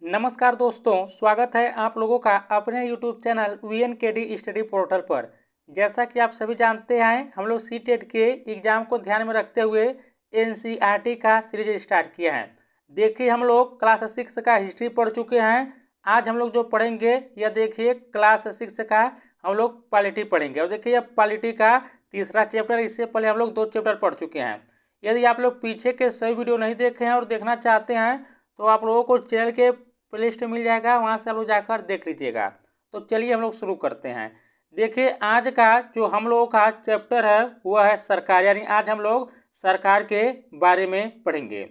नमस्कार दोस्तों, स्वागत है आप लोगों का अपने YouTube channel VNKD study portal पर। जैसा कि आप सभी जानते हैं, हम लोग सीटेट के एग्ज़ाम को ध्यान में रखते हुए NCERT का सीरीज स्टार्ट किया है। देखिए, हम लोग क्लास 6 का हिस्ट्री पढ़ चुके हैं। आज हम लोग जो पढ़ेंगे यह देखिए क्लास 6 का हम लोग पॉलिटी पढ़ेंगे। और देखिए, यह पॉलिटी का तीसरा चैप्टर, इससे पहले हम लोग 2 चैप्टर पढ़ चुके हैं। यदि आप लोग पीछे के सभी वीडियो नहीं देखे हैं और देखना चाहते हैं तो आप लोगों को चैनल के प्लेलिस्ट मिल जाएगा, वहाँ से आप लोग जाकर देख लीजिएगा। तो चलिए हम लोग शुरू करते हैं। देखिए, आज का जो हम लोगों का चैप्टर है वह है सरकार, यानी आज हम लोग सरकार के बारे में पढ़ेंगे।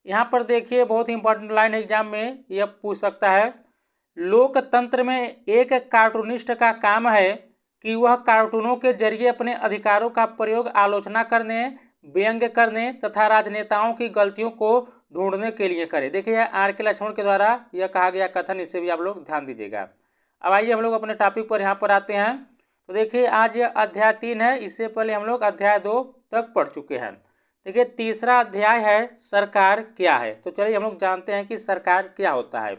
यहाँ पर देखिए, बहुत ही इंपॉर्टेंट लाइन एग्जाम में यह पूछ सकता है। लोकतंत्र में एक कार्टूनिस्ट का काम है कि वह कार्टूनों के जरिए अपने अधिकारों का प्रयोग आलोचना करने, व्यंग्य करने तथा राजनेताओं की गलतियों को ढूंढने के लिए करे। देखिए, R.K. लक्ष्मण के द्वारा यह कहा गया कथन, इससे भी आप लोग ध्यान दीजिएगा। अब आइए हम लोग अपने टॉपिक पर यहाँ पर आते हैं। तो देखिए, आज यह अध्याय 3 है, इससे पहले हम लोग अध्याय 2 तक पढ़ चुके हैं। देखिए, तीसरा अध्याय है सरकार क्या है। तो चलिए हम लोग जानते हैं कि सरकार क्या होता है।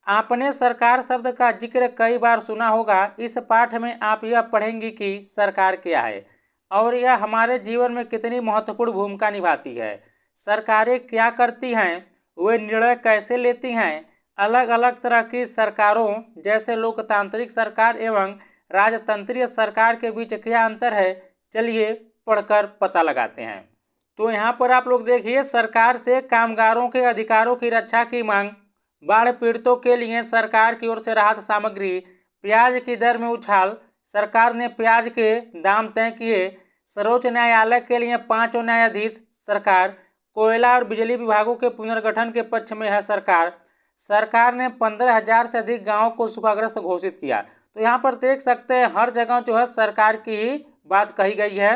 आपने सरकार शब्द का जिक्र कई बार सुना होगा। इस पाठ में आप यह पढ़ेंगे कि सरकार क्या है और यह हमारे जीवन में कितनी महत्वपूर्ण भूमिका निभाती है। सरकारें क्या करती हैं, वे निर्णय कैसे लेती हैं, अलग अलग तरह की सरकारों जैसे लोकतांत्रिक सरकार एवं राजतंत्रीय सरकार के बीच क्या अंतर है, चलिए पढ़कर पता लगाते हैं। तो यहाँ पर आप लोग देखिए, सरकार से कामगारों के अधिकारों की रक्षा की मांग, बाढ़ पीड़ितों के लिए सरकार की ओर से राहत सामग्री, प्याज की दर में उछाल, सरकार ने प्याज के दाम तय किए, सर्वोच्च न्यायालय के लिए 5 न्यायाधीश, सरकार कोयला और बिजली विभागों के पुनर्गठन के पक्ष में है सरकार, सरकार ने 15,000 से अधिक गांवों को सूखाग्रस्त घोषित किया। तो यहाँ पर देख सकते हैं हर जगह जो है सरकार की ही बात कही गई है।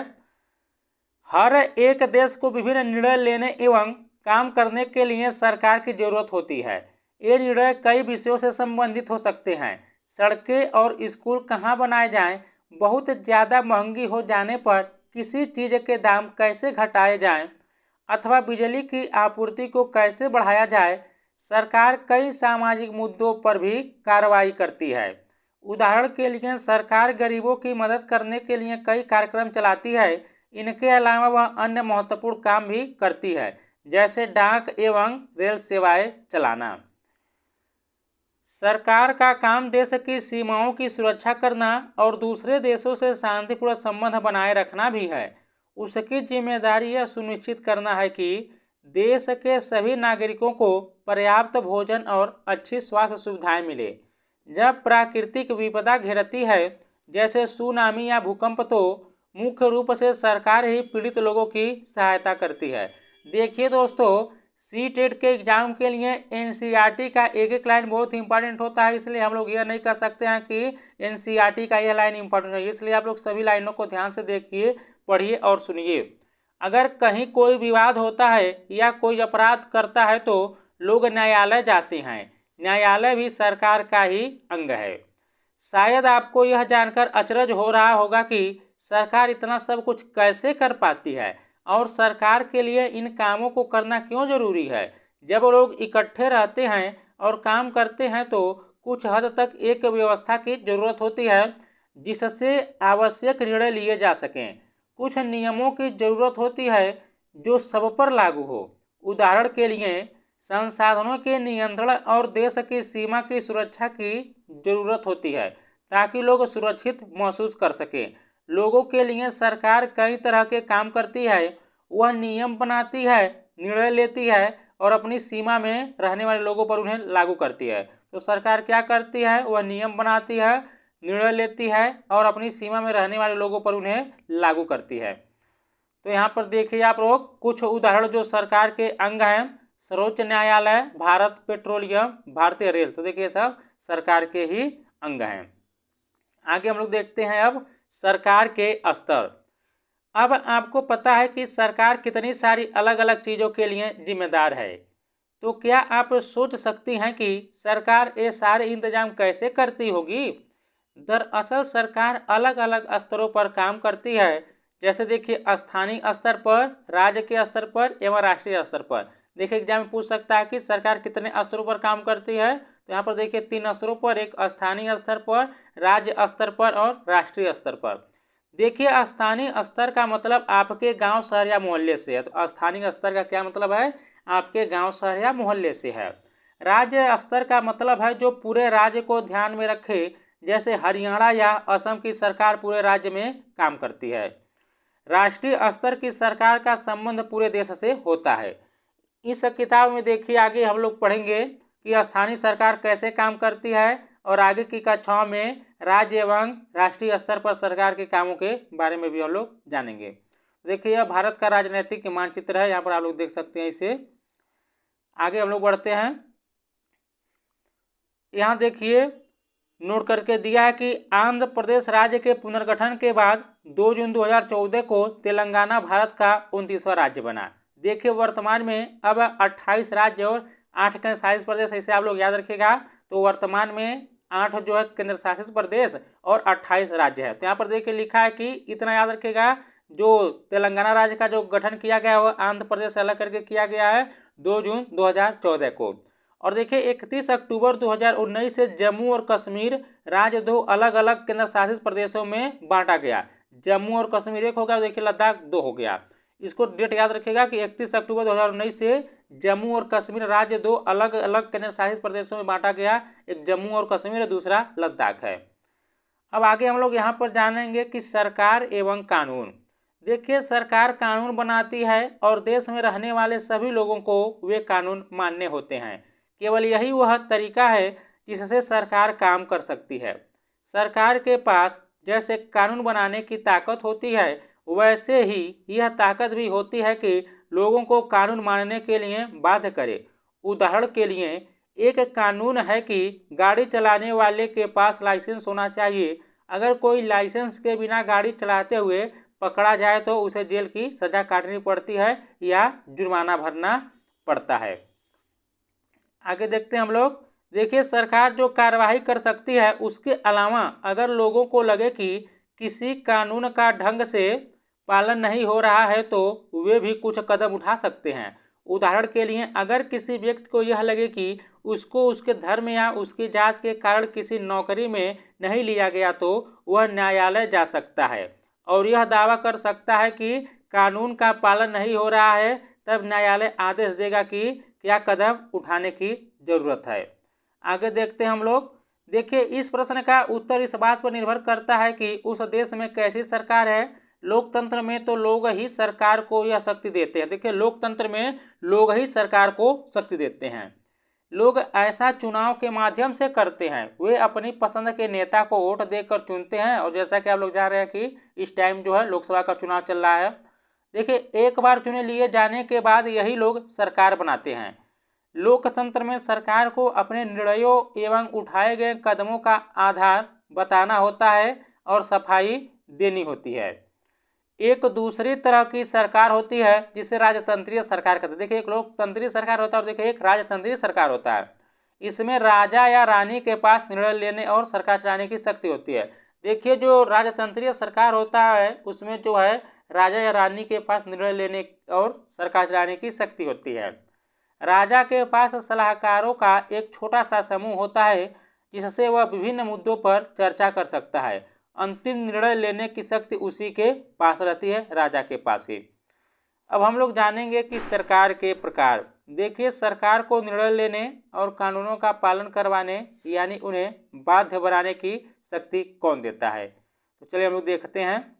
हर एक देश को विभिन्न निर्णय लेने एवं काम करने के लिए सरकार की जरूरत होती है। ये निर्णय कई विषयों से संबंधित हो सकते हैं। सड़कें और स्कूल कहाँ बनाए जाएं, बहुत ज़्यादा महंगी हो जाने पर किसी चीज़ के दाम कैसे घटाए जाएं, अथवा बिजली की आपूर्ति को कैसे बढ़ाया जाए। सरकार कई सामाजिक मुद्दों पर भी कार्रवाई करती है। उदाहरण के लिए सरकार गरीबों की मदद करने के लिए कई कार्यक्रम चलाती है। इनके अलावा वह अन्य महत्वपूर्ण काम भी करती है, जैसे डाक एवं रेल सेवाएं चलाना। सरकार का काम देश की सीमाओं की सुरक्षा करना और दूसरे देशों से शांतिपूर्ण संबंध बनाए रखना भी है। उसकी जिम्मेदारी यह सुनिश्चित करना है कि देश के सभी नागरिकों को पर्याप्त भोजन और अच्छी स्वास्थ्य सुविधाएं मिले। जब प्राकृतिक विपदा घेरती है, जैसे सुनामी या भूकंप, तो मुख्य रूप से सरकार ही पीड़ित लोगों की सहायता करती है। देखिए दोस्तों, सीटेट के एग्जाम के लिए NCERT का एक एक लाइन बहुत इंपॉर्टेंट होता है, इसलिए हम लोग यह नहीं कर सकते हैं कि NCERT का यह लाइन इंपॉर्टेंट है। इसलिए आप लोग सभी लाइनों को ध्यान से देखिए, पढ़िए और सुनिए। अगर कहीं कोई विवाद होता है या कोई अपराध करता है तो लोग न्यायालय जाते हैं। न्यायालय भी सरकार का ही अंग है। शायद आपको यह जानकर अचरज हो रहा होगा कि सरकार इतना सब कुछ कैसे कर पाती है और सरकार के लिए इन कामों को करना क्यों जरूरी है। जब लोग इकट्ठे रहते हैं और काम करते हैं तो कुछ हद तक एक व्यवस्था की जरूरत होती है जिससे आवश्यक निर्णय लिए जा सकें। कुछ नियमों की जरूरत होती है जो सब पर लागू हो। उदाहरण के लिए संसाधनों के नियंत्रण और देश की सीमा की सुरक्षा की जरूरत होती है ताकि लोग सुरक्षित महसूस कर सकें। लोगों के लिए सरकार कई तरह के काम करती है। वह नियम बनाती है, निर्णय लेती है और अपनी सीमा में रहने वाले लोगों पर उन्हें लागू करती है। तो सरकार क्या करती है, वह नियम बनाती है, निर्णय लेती है और अपनी सीमा में रहने वाले लोगों पर उन्हें लागू करती है। तो यहाँ पर देखिए आप लोग कुछ उदाहरण जो सरकार के अंग हैं। सर्वोच्च न्यायालय, भारत पेट्रोलियम, भारतीय रेल। तो देखिए सब सरकार के ही अंग हैं। आगे हम लोग देखते हैं अब सरकार के स्तर। अब आपको पता है कि सरकार कितनी सारी अलग अलग चीज़ों के लिए जिम्मेदार है। तो क्या आप सोच सकती हैं कि सरकार ये सारे इंतजाम कैसे करती होगी। दरअसल सरकार अलग अलग स्तरों पर काम करती है। जैसे देखिए, स्थानीय स्तर पर, राज्य के स्तर पर एवं राष्ट्रीय स्तर पर। देखिए एग्जाम में पूछ सकता है कि सरकार कितने स्तरों पर काम करती है, तो यहाँ पर देखिए 3 स्तरों पर, एक स्थानीय स्तर पर, राज्य स्तर पर और राष्ट्रीय स्तर पर। देखिए स्थानीय स्तर का मतलब आपके गांव, शहर या मोहल्ले से है, तो स्थानीय स्तर का क्या मतलब है, आपके गांव, शहर या मोहल्ले से है। राज्य स्तर का मतलब है जो पूरे राज्य को ध्यान में रखे, जैसे हरियाणा या असम की सरकार पूरे राज्य में काम करती है। राष्ट्रीय स्तर की सरकार का संबंध पूरे देश से होता है। इस किताब में देखिए आगे हम लोग पढ़ेंगे कि स्थानीय सरकार कैसे काम करती है, और आगे की कक्षाओं में राज्य एवं राष्ट्रीय स्तर पर सरकार के कामों के बारे में भी हम लोग जानेंगे। देखिए यह भारत का राजनीतिक मानचित्र है, यहाँ पर आप लोग देख सकते हैं इसे। आगे हम लोग बढ़ते हैं। यहाँ देखिए नोट करके दिया है कि आंध्र प्रदेश राज्य के पुनर्गठन के बाद 2 जून 2014 को तेलंगाना भारत का 29वां राज्य बना। देखिए वर्तमान में अब 28 राज्य और 8 केंद्र शासित प्रदेश, ऐसे आप लोग याद रखिएगा। तो वर्तमान में 8 जो है केंद्र शासित प्रदेश और 28 राज्य है। तो यहाँ पर देखिए लिखा है कि इतना याद रखिएगा, जो तेलंगाना राज्य का जो गठन किया गया है आंध्र प्रदेश से अलग करके किया गया है 2 जून 2014 को। और देखिए 31 अक्टूबर 2019 से जम्मू और कश्मीर राज्य 2 अलग अलग केंद्र शासित प्रदेशों में बांटा गया। जम्मू और कश्मीर एक हो गया, देखिए लद्दाख 2 हो गया। इसको डेट याद रखिएगा कि 31 अक्टूबर 2019 से जम्मू और कश्मीर राज्य 2 अलग अलग केंद्र शासित प्रदेशों में बांटा गया। एक जम्मू और कश्मीर है, दूसरा लद्दाख है। अब आगे हम लोग यहाँ पर जानेंगे कि सरकार एवं कानून। देखिए सरकार कानून बनाती है और देश में रहने वाले सभी लोगों को वे कानून मानने होते हैं। केवल यही वह तरीका है जिससे सरकार काम कर सकती है। सरकार के पास जैसे कानून बनाने की ताकत होती है, वैसे ही यह ताकत भी होती है कि लोगों को कानून मानने के लिए बाध्य करे। उदाहरण के लिए एक कानून है कि गाड़ी चलाने वाले के पास लाइसेंस होना चाहिए। अगर कोई लाइसेंस के बिना गाड़ी चलाते हुए पकड़ा जाए तो उसे जेल की सजा काटनी पड़ती है या जुर्माना भरना पड़ता है। आगे देखते हैं हम लोग। देखिए सरकार जो कार्रवाई कर सकती है, उसके अलावा अगर लोगों को लगे कि किसी कानून का ढंग से पालन नहीं हो रहा है तो वे भी कुछ कदम उठा सकते हैं। उदाहरण के लिए अगर किसी व्यक्ति को यह लगे कि उसको उसके धर्म या उसकी जात के कारण किसी नौकरी में नहीं लिया गया तो वह न्यायालय जा सकता है और यह दावा कर सकता है कि कानून का पालन नहीं हो रहा है। तब न्यायालय आदेश देगा कि क्या कदम उठाने की जरूरत है। आगे देखते हैं हम लोग। देखिए इस प्रश्न का उत्तर इस बात पर निर्भर करता है कि उस देश में कैसी सरकार है। लोकतंत्र में तो लोग ही सरकार को यह शक्ति देते हैं। देखिए लोकतंत्र में लोग ही सरकार को शक्ति देते हैं। लोग ऐसा चुनाव के माध्यम से करते हैं, वे अपनी पसंद के नेता को वोट देकर चुनते हैं। और जैसा कि आप लोग जान रहे हैं कि इस टाइम जो है लोकसभा का चुनाव चल रहा है। देखिए एक बार चुने लिए जाने के बाद यही लोग सरकार बनाते हैं। लोकतंत्र में सरकार को अपने निर्णयों एवं उठाए गए कदमों का आधार बताना होता है और सफाई देनी होती है। एक दूसरी तरह की सरकार होती है जिसे राजतंत्रीय सरकार कहते हैं। देखिए एक लोकतंत्रीय सरकार होता है और देखिए एक राजतंत्रीय सरकार होता है। इसमें राजा या रानी के पास निर्णय लेने और सरकार चलाने की शक्ति होती है। देखिए जो राजतंत्रीय सरकार होता है उसमें जो है राजा या रानी के पास निर्णय लेने और सरकार चलाने की शक्ति होती है। राजा के पास सलाहकारों का एक छोटा सा समूह होता है जिससे वह विभिन्न मुद्दों पर चर्चा कर सकता है। अंतिम निर्णय लेने की शक्ति उसी के पास रहती है, राजा के पास ही। अब हम लोग जानेंगे कि सरकार के प्रकार। देखिए सरकार को निर्णय लेने और कानूनों का पालन करवाने यानी उन्हें बाध्य बनाने की शक्ति कौन देता है, तो चलिए हम लोग देखते हैं।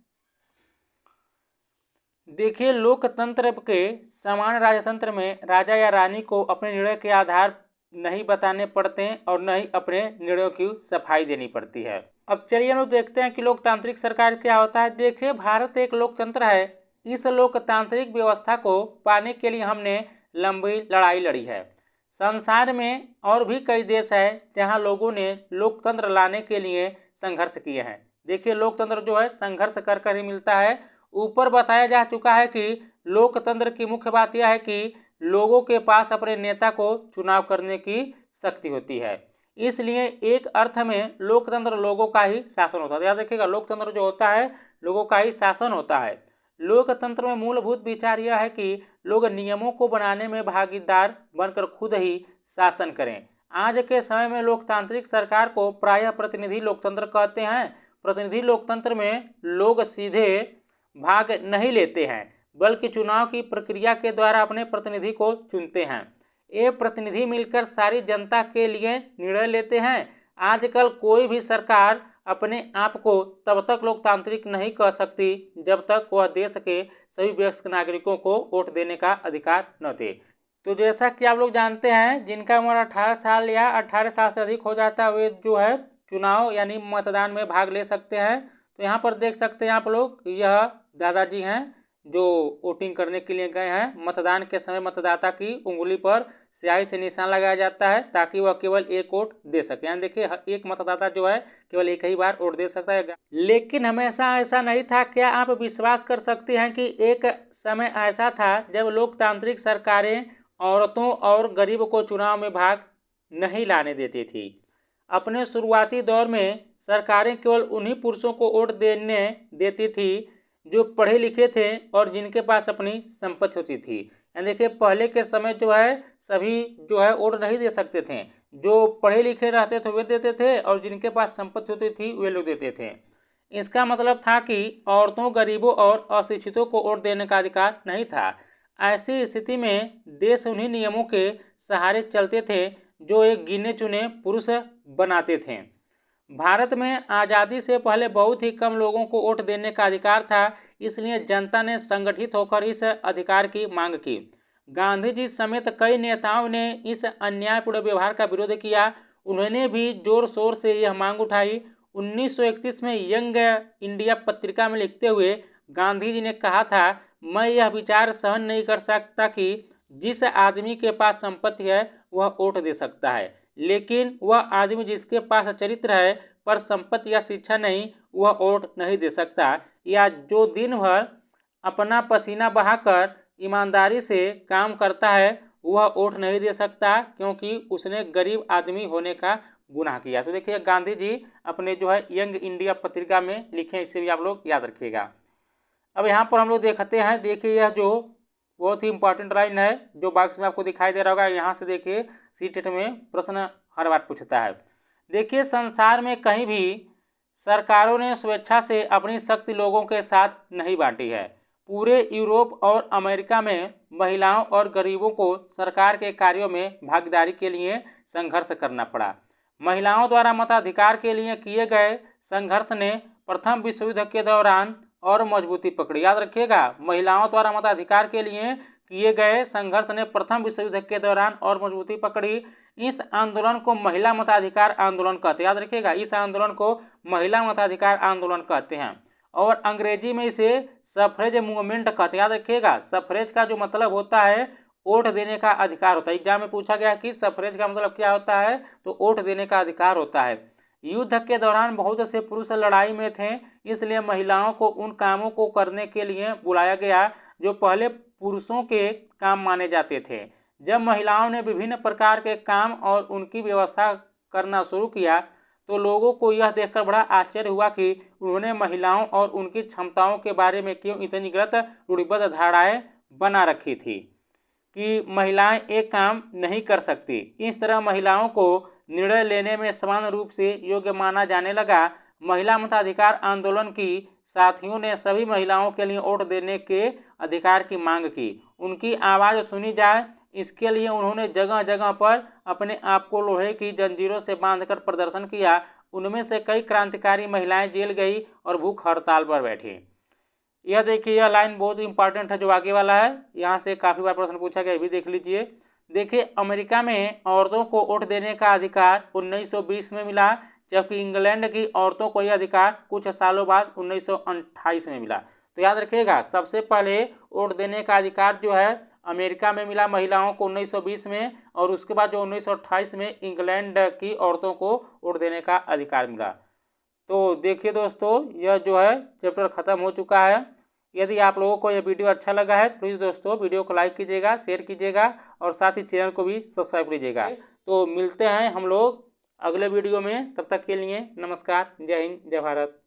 देखिए लोकतंत्र के समान राजतंत्र में राजा या रानी को अपने निर्णय के आधार नहीं बताने पड़ते हैं और न ही अपने निर्णयों की सफाई देनी पड़ती है। अब चलिए हम लोग देखते हैं कि लोकतांत्रिक सरकार क्या होता है। देखिए भारत एक लोकतंत्र है। इस लोकतांत्रिक व्यवस्था को पाने के लिए हमने लंबी लड़ाई लड़ी है। संसार में और भी कई देश हैं जहां लोगों ने लोकतंत्र लाने के लिए संघर्ष किए हैं। देखिए लोकतंत्र जो है संघर्ष कर कर ही मिलता है। ऊपर बताया जा चुका है कि लोकतंत्र की मुख्य बात यह है कि लोगों के पास अपने नेता को चुनाव करने की शक्ति होती है। इसलिए एक अर्थ में लोकतंत्र लोगों का ही शासन होता है। याद रखिएगा लोकतंत्र जो होता है लोगों का ही शासन होता है। लोकतंत्र में मूलभूत विचार यह है कि लोग नियमों को बनाने में भागीदार बनकर खुद ही शासन करें। आज के समय में लोकतांत्रिक सरकार को प्रायः प्रतिनिधि लोकतंत्र कहते हैं। प्रतिनिधि लोकतंत्र में लोग सीधे भाग नहीं लेते हैं, बल्कि चुनाव की प्रक्रिया के द्वारा अपने प्रतिनिधि को चुनते हैं। ये प्रतिनिधि मिलकर सारी जनता के लिए निर्णय लेते हैं। आजकल कोई भी सरकार अपने आप को तब तक लोकतांत्रिक नहीं कह सकती जब तक वह देश के सभी वयस्क नागरिकों को वोट देने का अधिकार न दे। तो जैसा कि आप लोग जानते हैं, जिनका उम्र 18 साल या 18 साल से अधिक हो जाता है वे जो है चुनाव यानी मतदान में भाग ले सकते हैं। तो यहाँ पर देख सकते हैं आप लोग, यह दादाजी हैं जो वोटिंग करने के लिए गए हैं। मतदान के समय मतदाता की उंगली पर स्याही से निशान लगाया जाता है ताकि वह केवल एक वोट दे सके। यानी देखिए, एक मतदाता जो है केवल एक ही बार वोट दे सकता है। लेकिन हमेशा ऐसा नहीं था। क्या आप विश्वास कर सकते हैं कि एक समय ऐसा था जब लोकतांत्रिक सरकारें औरतों और गरीब को चुनाव में भाग नहीं लाने देती थी। अपने शुरुआती दौर में सरकारें केवल उन्हीं पुरुषों को वोट देने देती थी जो पढ़े लिखे थे और जिनके पास अपनी संपत्ति होती थी। यानी देखिए, पहले के समय जो है सभी जो है वोट नहीं दे सकते थे। जो पढ़े लिखे रहते थे वे देते थे और जिनके पास संपत्ति होती थी वे लोग देते थे। इसका मतलब था कि औरतों, गरीबों और अशिक्षितों को वोट देने का अधिकार नहीं था। ऐसी स्थिति में देश उन्हीं नियमों के सहारे चलते थे जो एक गिने चुने पुरुष बनाते थे। भारत में आज़ादी से पहले बहुत ही कम लोगों को वोट देने का अधिकार था, इसलिए जनता ने संगठित होकर इस अधिकार की मांग की। गांधी जी समेत कई नेताओं ने इस अन्यायपूर्ण व्यवहार का विरोध किया। उन्होंने भी जोर शोर से यह मांग उठाई। 1931 में यंग इंडिया पत्रिका में लिखते हुए गांधी जी ने कहा था, मैं यह विचार सहन नहीं कर सकता कि जिस आदमी के पास संपत्ति है वह वोट दे सकता है, लेकिन वह आदमी जिसके पास चरित्र है पर संपत्ति या शिक्षा नहीं, वह वोट नहीं दे सकता। या जो दिन भर अपना पसीना बहाकर ईमानदारी से काम करता है वह वोट नहीं दे सकता क्योंकि उसने गरीब आदमी होने का गुनाह किया। तो देखिए, गांधी जी अपने जो है यंग इंडिया पत्रिका में लिखे, इसे भी आप लोग याद रखिएगा। अब यहाँ पर हम लोग देखते हैं, देखिए यह जो बहुत ही इंपॉर्टेंट लाइन है जो बॉक्स में आपको दिखाई दे रहा होगा। यहाँ से देखिए सीटेट में प्रश्न हर बार पूछता है। देखिए, संसार में कहीं भी सरकारों ने स्वेच्छा से अपनी शक्ति लोगों के साथ नहीं बांटी है। पूरे यूरोप और अमेरिका में महिलाओं और गरीबों को सरकार के कार्यों में भागीदारी के लिए संघर्ष करना पड़ा। महिलाओं द्वारा मताधिकार के लिए किए गए संघर्ष ने प्रथम विश्व युद्ध के दौरान और मजबूती पकड़ी। याद रखिएगा, महिलाओं द्वारा मताधिकार के लिए किए गए संघर्ष ने प्रथम विश्व युद्ध के दौरान और मजबूती पकड़ी। इस आंदोलन को महिला मताधिकार आंदोलन कहते हैं। याद रखिएगा, इस आंदोलन को महिला मताधिकार आंदोलन कहते हैं और अंग्रेजी में इसे सफरेज मूवमेंट कहते हैं। याद रखिएगा, सफरेज का जो मतलब होता है वोट देने का अधिकार होता है। एग्जाम में पूछा गया कि सफरेज का मतलब क्या होता है, तो वोट देने का अधिकार होता है। युद्ध के दौरान बहुत से पुरुष लड़ाई में थे, इसलिए महिलाओं को उन कामों को करने के लिए बुलाया गया जो पहले पुरुषों के काम माने जाते थे। जब महिलाओं ने विभिन्न प्रकार के काम और उनकी व्यवस्था करना शुरू किया तो लोगों को यह देखकर बड़ा आश्चर्य हुआ कि उन्होंने महिलाओं और उनकी क्षमताओं के बारे में क्यों इतनी गलत रूढ़िबद्ध धारणाएं बना रखी थी कि महिलाएं एक काम नहीं कर सकती। इस तरह महिलाओं को निर्णय लेने में समान रूप से योग्य माना जाने लगा। महिला मताधिकार आंदोलन की साथियों ने सभी महिलाओं के लिए वोट देने के अधिकार की मांग की। उनकी आवाज़ सुनी जाए, इसके लिए उन्होंने जगह जगह पर अपने आप को लोहे की जंजीरों से बांधकर प्रदर्शन किया। उनमें से कई क्रांतिकारी महिलाएं जेल गई और भूख हड़ताल पर बैठी। यह देखिए, यह लाइन बहुत इंपॉर्टेंट है जो आगे वाला है, यहाँ से काफ़ी बार प्रश्न पूछा गया, भी देख लीजिए। देखिए, अमेरिका में औरतों को वोट देने का अधिकार 1920 में मिला, जबकि इंग्लैंड की औरतों को यह अधिकार कुछ सालों बाद 1928 में मिला। तो याद रखिएगा, सबसे पहले वोट देने का अधिकार जो है अमेरिका में मिला महिलाओं को 1920 में, और उसके बाद जो 1928 में इंग्लैंड की औरतों को वोट देने का अधिकार मिला। तो देखिए दोस्तों, यह जो है चैप्टर ख़त्म हो चुका है। यदि आप लोगों को यह वीडियो अच्छा लगा है तो प्लीज़ दोस्तों वीडियो को लाइक कीजिएगा, शेयर कीजिएगा और साथ ही चैनल को भी सब्सक्राइब कीजिएगा। तो मिलते हैं हम लोग अगले वीडियो में, तब तक के लिए नमस्कार, जय हिंद, जय भारत।